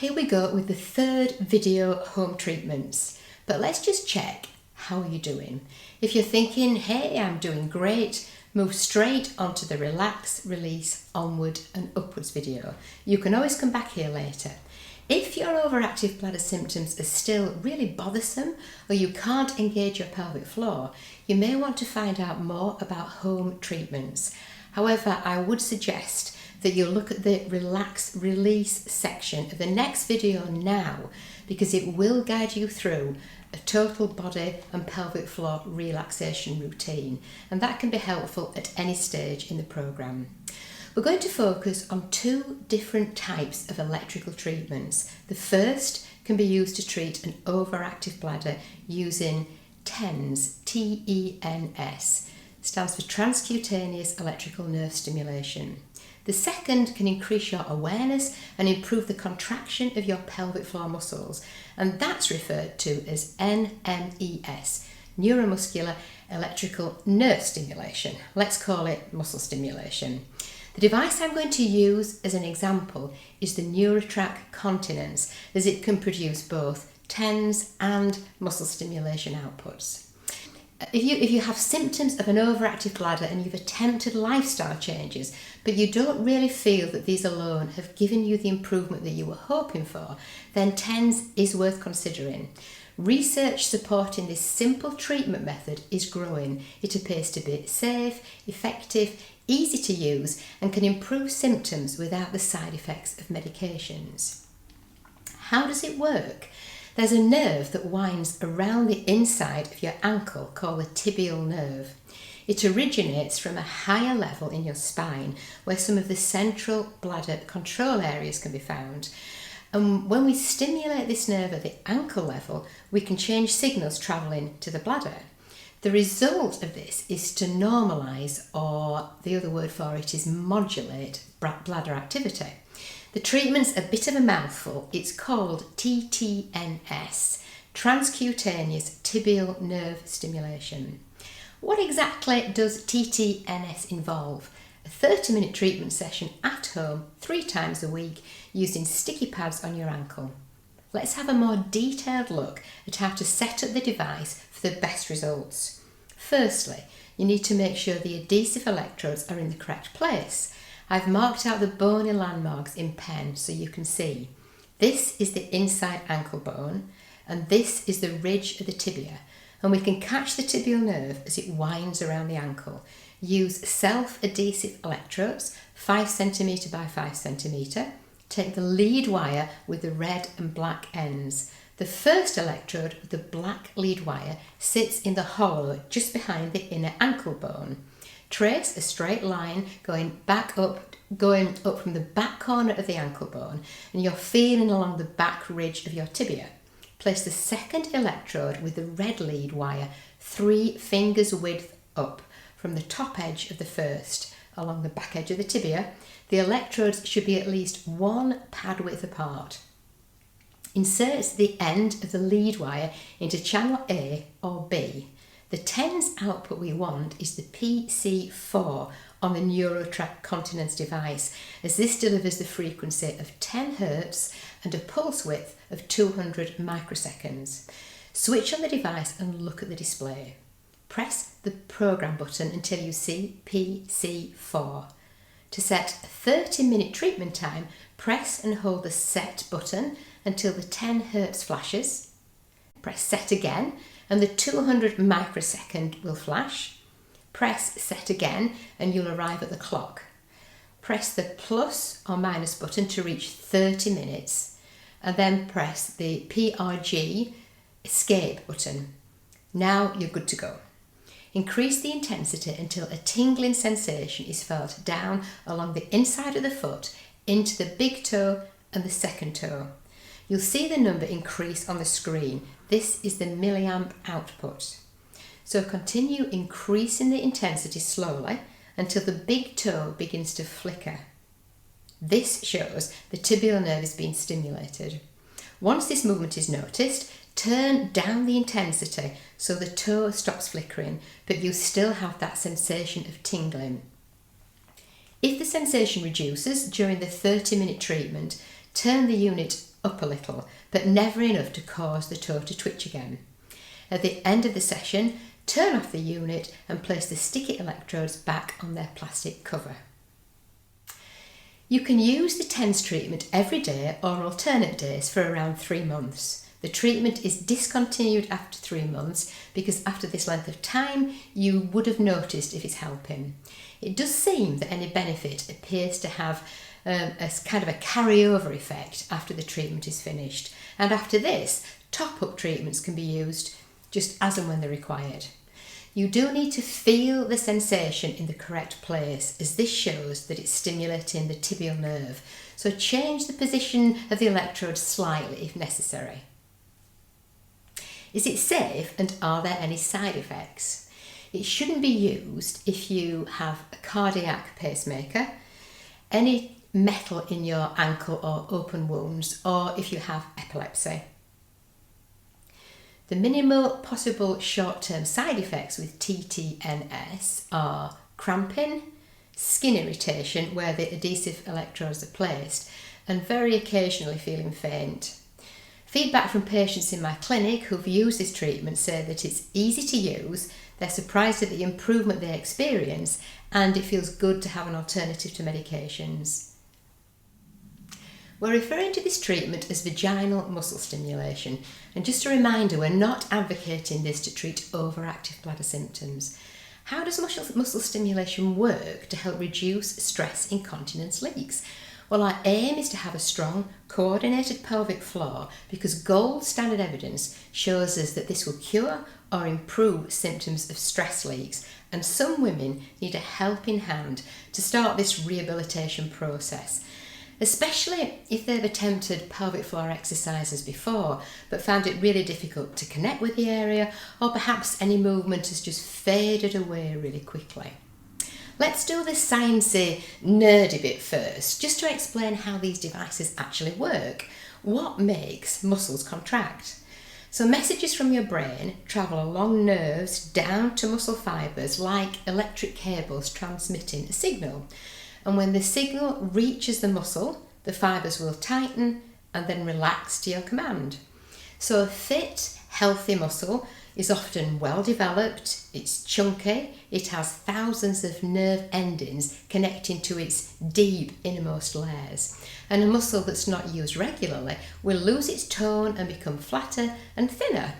Here we go with the third video home treatments. But let's just check, how are you doing? If you're thinking, hey, I'm doing great, move straight onto the relax, release, onward and upwards video. You can always come back here later. If your overactive bladder symptoms are still really bothersome or you can't engage your pelvic floor, you may want to find out more about home treatments. However, I would suggest that you look at the relax release section of the next video now, because it will guide you through a total body and pelvic floor relaxation routine, and that can be helpful at any stage in the programme. We're going to focus on two different types of electrical treatments. The first can be used to treat an overactive bladder using TENS, T-E-N-S, stands for transcutaneous electrical nerve stimulation. The second can increase your awareness and improve the contraction of your pelvic floor muscles, and that's referred to as NMES, neuromuscular electrical nerve stimulation. Let's call it muscle stimulation. The device I'm going to use as an example is the Incontinence, as it can produce both TENS and muscle stimulation outputs. If you have symptoms of an overactive bladder and you've attempted lifestyle changes, but you don't really feel that these alone have given you the improvement that you were hoping for, then TENS is worth considering. Research supporting this simple treatment method is growing. It appears to be safe, effective, easy to use, and can improve symptoms without the side effects of medications. How does it work? There's a nerve that winds around the inside of your ankle called the tibial nerve. It originates from a higher level in your spine where some of the central bladder control areas can be found. And when we stimulate this nerve at the ankle level, we can change signals travelling to the bladder. The result of this is to normalise, or the other word for it is modulate, bladder activity. The treatment's a bit of a mouthful. It's called TTNS, transcutaneous tibial nerve stimulation. What exactly does TTNS involve? A 30-minute treatment session at home 3 times a week using sticky pads on your ankle. Let's have a more detailed look at how to set up the device for the best results. Firstly, you need to make sure the adhesive electrodes are in the correct place. I've marked out the bony landmarks in pen so you can see. This is the inside ankle bone, and this is the ridge of the tibia, and we can catch the tibial nerve as it winds around the ankle. Use self-adhesive electrodes, 5 cm by 5 cm. Take the lead wire with the red and black ends. The first electrode with the black lead wire sits in the hollow just behind the inner ankle bone. Trace a straight line going up from the back corner of the ankle bone, and you're feeling along the back ridge of your tibia. Place the second electrode with the red lead wire 3 fingers width up from the top edge of the first along the back edge of the tibia. The electrodes should be at least 1 pad width apart. Insert the end of the lead wire into channel A or B. The TENS output we want is the PC4 on the Incontinence device, as this delivers the frequency of 10 Hz and a pulse width of 200 microseconds. Switch on the device and look at the display. Press the program button until you see PC4. To set a 30-minute treatment time, press and hold the set button until the 10 Hz flashes. Press set again and the 200 microsecond will flash. Press set again and you'll arrive at the clock. Press the plus or minus button to reach 30 minutes, and then press the PRG escape button. Now you're good to go. Increase the intensity until a tingling sensation is felt down along the inside of the foot into the big toe and the second toe. You'll see the number increase on the screen. This is the milliamp output. So continue increasing the intensity slowly until the big toe begins to flicker. This shows the tibial nerve is being stimulated. Once this movement is noticed, turn down the intensity so the toe stops flickering, but you still have that sensation of tingling. If the sensation reduces during the 30-minute treatment, turn the unit up a little, but never enough to cause the toe to twitch again. At the end of the session, turn off the unit and place the sticky electrodes back on their plastic cover. You can use the TENS treatment every day or alternate days for around 3 months. The treatment is discontinued after 3 months because after this length of time you would have noticed if it's helping. It does seem that any benefit appears to have a kind of a carryover effect after the treatment is finished, and after this top-up treatments can be used just as and when they're required. You do need to feel the sensation in the correct place, as this shows that it's stimulating the tibial nerve, so change the position of the electrode slightly if necessary. Is it safe and are there any side effects? It shouldn't be used if you have a cardiac pacemaker, any metal in your ankle or open wounds, or if you have epilepsy. The minimal possible short-term side effects with TTNS are cramping, skin irritation where the adhesive electrodes are placed, and very occasionally feeling faint. Feedback from patients in my clinic who've used this treatment say that it's easy to use, they're surprised at the improvement they experience, and it feels good to have an alternative to medications. We're referring to this treatment as vaginal muscle stimulation, and just a reminder, we're not advocating this to treat overactive bladder symptoms. How does muscle stimulation work to help reduce stress incontinence leaks? Well, our aim is to have a strong, coordinated pelvic floor because gold standard evidence shows us that this will cure or improve symptoms of stress leaks, and some women need a helping hand to start this rehabilitation process, especially if they've attempted pelvic floor exercises before but found it really difficult to connect with the area, or perhaps any movement has just faded away really quickly. Let's do the sciencey, nerdy bit first, just to explain how these devices actually work. What makes muscles contract? So messages from your brain travel along nerves down to muscle fibres like electric cables transmitting a signal. And when the signal reaches the muscle, the fibres will tighten and then relax to your command. So a fit, healthy muscle is often well developed, it's chunky, it has thousands of nerve endings connecting to its deep innermost layers. And a muscle that's not used regularly will lose its tone and become flatter and thinner.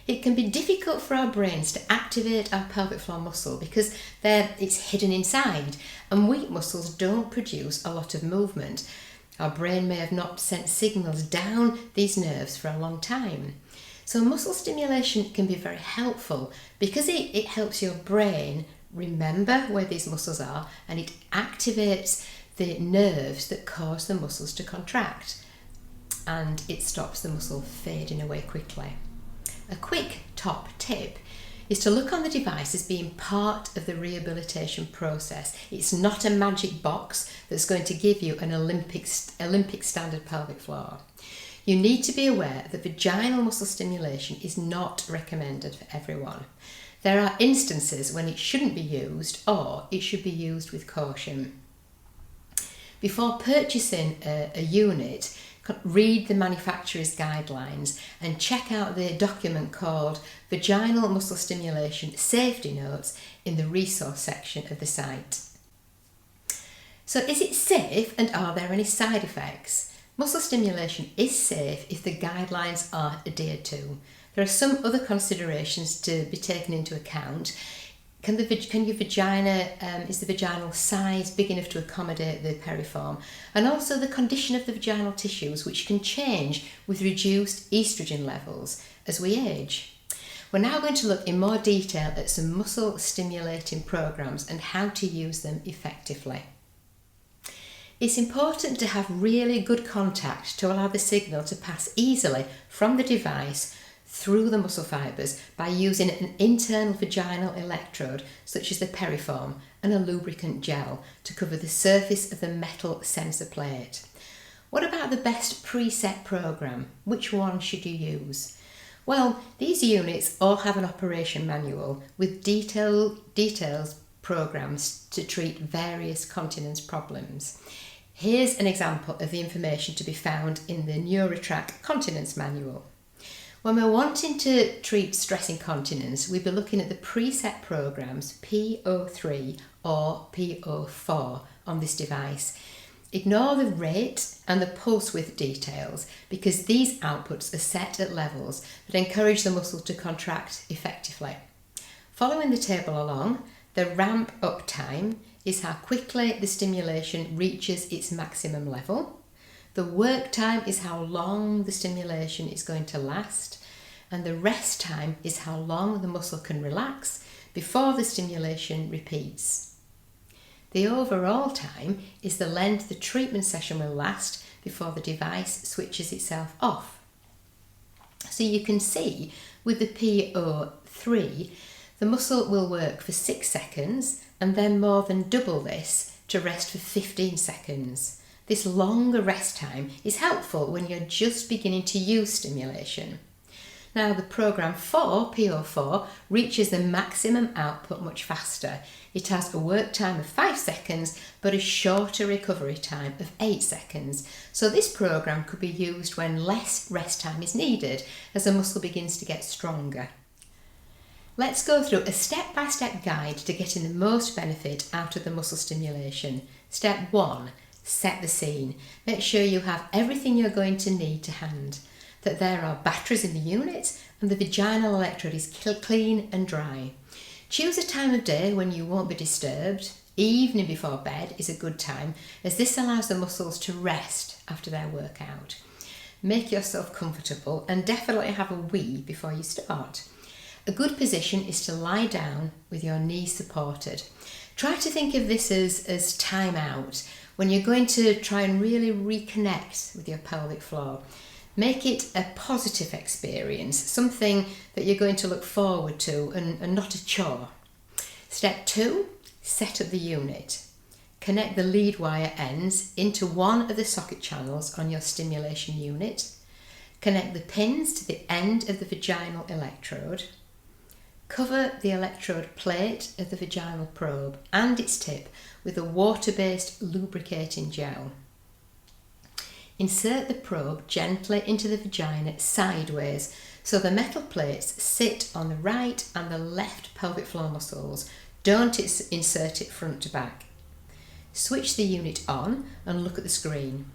It can be difficult for our brains to activate our pelvic floor muscle because it's hidden inside, and weak muscles don't produce a lot of movement. Our brain may have not sent signals down these nerves for a long time. So muscle stimulation can be very helpful because it helps your brain remember where these muscles are, and it activates the nerves that cause the muscles to contract, and it stops the muscle fading away quickly. A quick top tip is to look on the device as being part of the rehabilitation process. It's not a magic box that's going to give you an Olympic standard pelvic floor. You need to be aware that vaginal muscle stimulation is not recommended for everyone. There are instances when it shouldn't be used, or it should be used with caution. Before purchasing a unit, read the manufacturer's guidelines and check out the document called Vaginal Muscle Stimulation Safety Notes in the resource section of the site. So is it safe and are there any side effects? Muscle stimulation is safe if the guidelines are adhered to. There are some other considerations to be taken into account. Is the vaginal size big enough to accommodate the piriform? And also the condition of the vaginal tissues, which can change with reduced estrogen levels as we age. We're now going to look in more detail at some muscle stimulating programs and how to use them effectively. It's important to have really good contact to allow the signal to pass easily from the device through the muscle fibres by using an internal vaginal electrode such as the piriform and a lubricant gel to cover the surface of the metal sensor plate. What about the best preset program? Which one should you use? Well, these units all have an operation manual with details programs to treat various continence problems. Here's an example of the information to be found in the NeuroTrack Continence Manual. When we're wanting to treat stress incontinence, we'll be looking at the preset programs P03 or P04 on this device. Ignore the rate and the pulse width details because these outputs are set at levels that encourage the muscle to contract effectively. Following the table along, the ramp up time is how quickly the stimulation reaches its maximum level. The work time is how long the stimulation is going to last, and the rest time is how long the muscle can relax before the stimulation repeats. The overall time is the length the treatment session will last before the device switches itself off. So you can see with the P03, the muscle will work for 6 seconds and then more than double this to rest for 15 seconds. This longer rest time is helpful when you're just beginning to use stimulation. Now the program 4, P04, reaches the maximum output much faster. It has a work time of 5 seconds but a shorter recovery time of 8 seconds. So this program could be used when less rest time is needed as the muscle begins to get stronger. Let's go through a step-by-step guide to getting the most benefit out of the muscle stimulation. Step 1. Set the scene. Make sure you have everything you're going to need to hand, that there are batteries in the unit and the vaginal electrode is clean and dry. Choose a time of day when you won't be disturbed. Evening before bed is a good time as this allows the muscles to rest after their workout. Make yourself comfortable and definitely have a wee before you start. A good position is to lie down with your knees supported. Try to think of this as time out, when you're going to try and really reconnect with your pelvic floor. Make it a positive experience, something that you're going to look forward to and not a chore. Step 2, set up the unit. Connect the lead wire ends into one of the socket channels on your stimulation unit. Connect the pins to the end of the vaginal electrode. Cover the electrode plate of the vaginal probe and its tip with a water-based lubricating gel. Insert the probe gently into the vagina sideways so the metal plates sit on the right and the left pelvic floor muscles. Don't insert it front to back. Switch the unit on and look at the screen.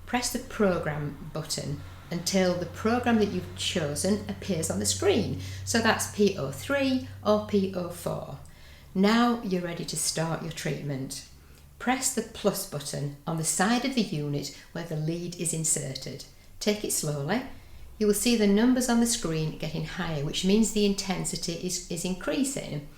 Press the program button until the program that you've chosen appears on the screen. So that's P03 or P04. Now you're ready to start your treatment. Press the plus button on the side of the unit where the lead is inserted. Take it slowly. You will see the numbers on the screen getting higher, which means the intensity is increasing.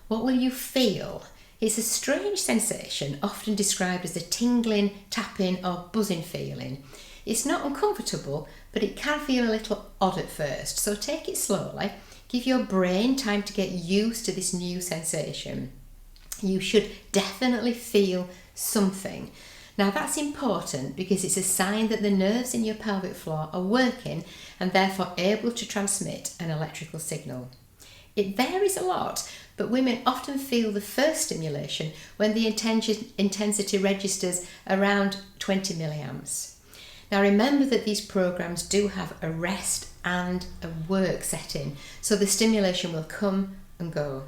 What will you feel? It's a strange sensation, often described as a tingling, tapping or buzzing feeling. It's not uncomfortable, but it can feel a little odd at first, so take it slowly. Give your brain time to get used to this new sensation. You should definitely feel something. Now that's important because it's a sign that the nerves in your pelvic floor are working and therefore able to transmit an electrical signal. It varies a lot, but women often feel the first stimulation when the intensity registers around 20 milliamps. Now remember that these programs do have a rest and a work setting, so the stimulation will come and go.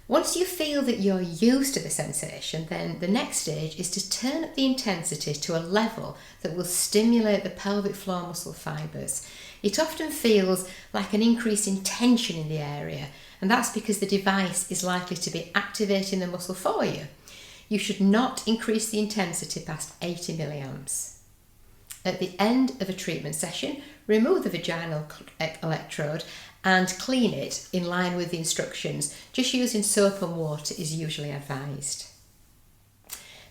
Once you feel that you're used to the sensation, then the next stage is to turn up the intensity to a level that will stimulate the pelvic floor muscle fibres. It often feels like an increase in tension in the area, and that's because the device is likely to be activating the muscle for you. You should not increase the intensity past 80 milliamps. At the end of a treatment session, remove the vaginal electrode and clean it in line with the instructions. Just using soap and water is usually advised.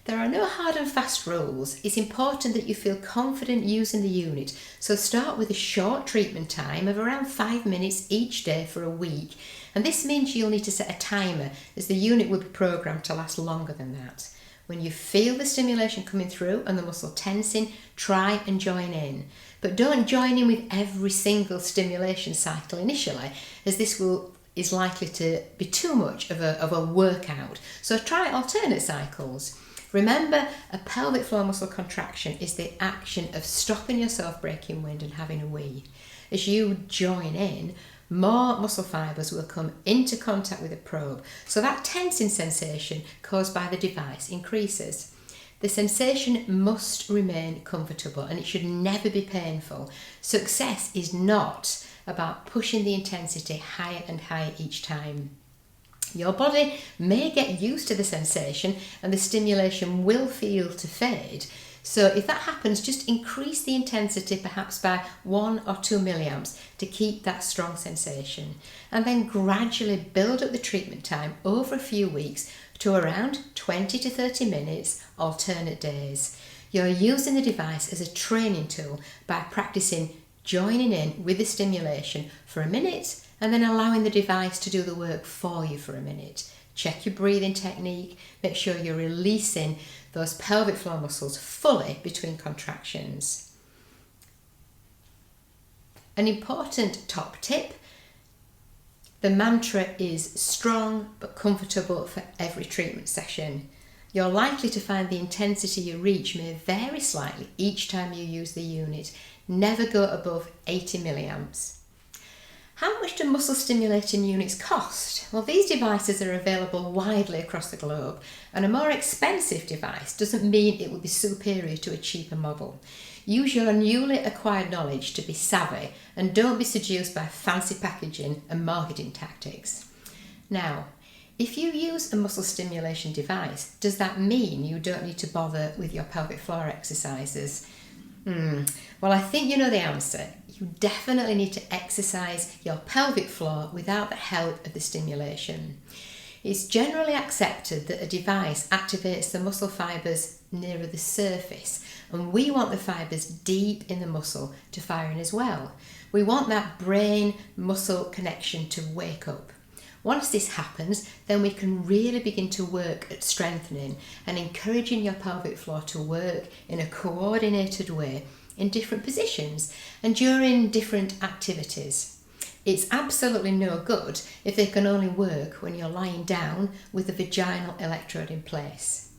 There are no hard and fast rules. It's important that you feel confident using the unit, so start with a short treatment time of around 5 minutes each day for a week, and this means you'll need to set a timer as the unit will be programmed to last longer than that. When you feel the stimulation coming through and the muscle tensing, try and join in. But don't join in with every single stimulation cycle initially, as this is likely to be too much of a workout. So try alternate cycles. Remember, a pelvic floor muscle contraction is the action of stopping yourself breaking wind and having a wee. As you join in, more muscle fibres will come into contact with the probe, so that tensing sensation caused by the device increases. The sensation must remain comfortable and it should never be painful. Success is not about pushing the intensity higher and higher each time. Your body may get used to the sensation and the stimulation will feel to fade. So if that happens, just increase the intensity perhaps by 1 or 2 milliamps to keep that strong sensation. And then gradually build up the treatment time over a few weeks to around 20 to 30 minutes alternate days. You're using the device as a training tool by practicing joining in with the stimulation for a minute and then allowing the device to do the work for you for a minute. Check your breathing technique, make sure you're releasing those pelvic floor muscles fully between contractions. An important top tip: the mantra is strong but comfortable for every treatment session. You're likely to find the intensity you reach may vary slightly each time you use the unit. Never go above 80 milliamps. How much do muscle stimulating units cost? Well, these devices are available widely across the globe, and a more expensive device doesn't mean it will be superior to a cheaper model. Use your newly acquired knowledge to be savvy and don't be seduced by fancy packaging and marketing tactics. Now, if you use a muscle stimulation device, does that mean you don't need to bother with your pelvic floor exercises? Well, I think you know the answer. You definitely need to exercise your pelvic floor without the help of the stimulation. It's generally accepted that a device activates the muscle fibres nearer the surface, and we want the fibres deep in the muscle to fire in as well. We want that brain-muscle connection to wake up. Once this happens, then we can really begin to work at strengthening and encouraging your pelvic floor to work in a coordinated way in different positions and during different activities. It's absolutely no good if they can only work when you're lying down with the vaginal electrode in place.